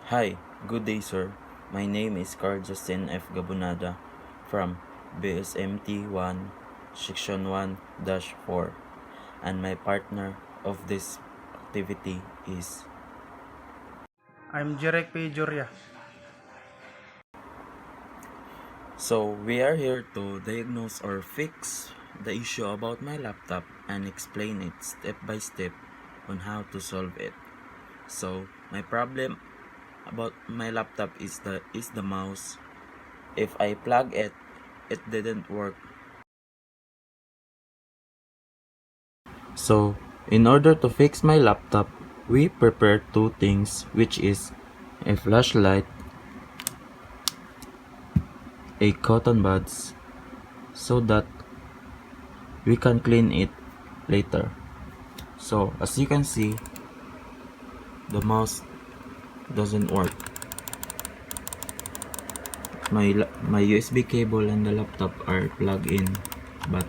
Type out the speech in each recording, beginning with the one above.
Hi, good day sir. My name is Carl Justin F. Gabonada from BSMT 1, Section 1-4, and my partner of this activity is. I'm Jirek P. Juria. So we are here to diagnose or fix the issue about my laptop and explain it step by step on how to solve it. So my problem about my laptop is the mouse. If I plug it, it didn't work. So, in order to fix my laptop, we prepared two things, which is a flashlight, a cotton buds, so that we can clean it later. So, as you can see, the mouse doesn't work. My USB cable and the laptop are plugged in, but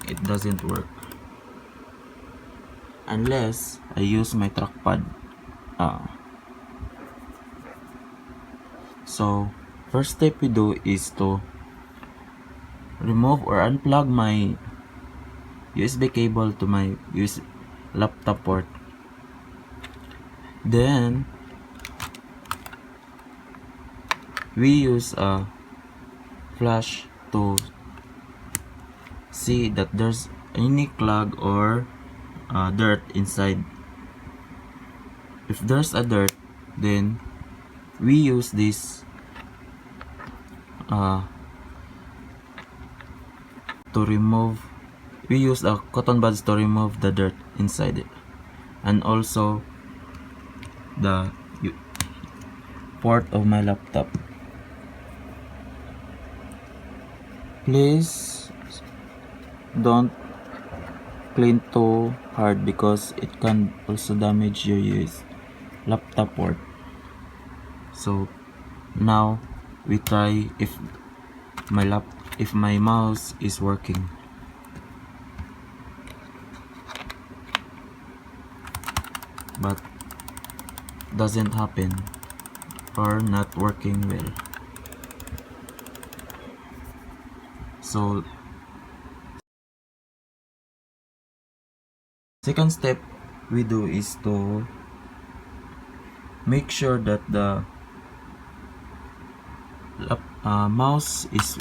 it doesn't work unless I use my trackpad. Uh, so, first step we do is to remove or unplug my USB cable to my laptop port. Then we use a flash to see that there's any clog or dirt inside. If there's a dirt, then we use this uh, to remove. We use a cotton buds to remove the dirt inside it, and also the port of my laptop. Please don't clean too hard because it can also damage your laptop port. So now we try if my mouse is working, but doesn't happen or not working well. So second step we do is to make sure that the mouse is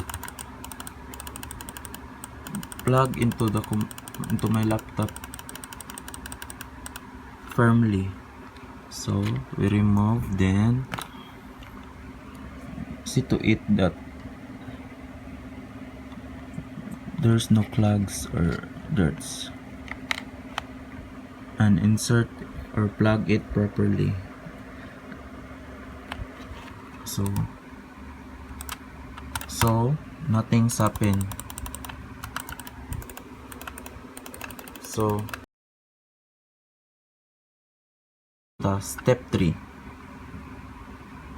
plugged into my laptop firmly. So we remove, then see to it that there's no clogs or dirts, and insert or plug it properly. So nothing's happened. So the step 3,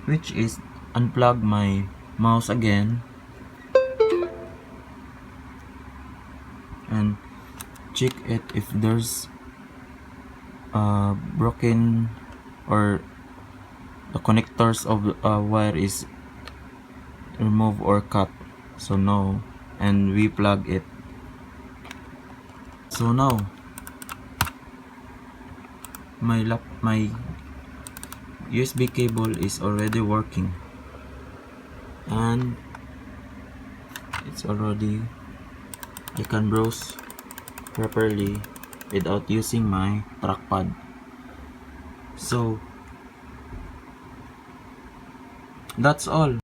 which is unplug my mouse again and check it if there's broken or the connectors of wire is removed or cut. So no, and we plug it. So now my USB cable is already working, and it's already, I can browse properly without using my trackpad. So that's all.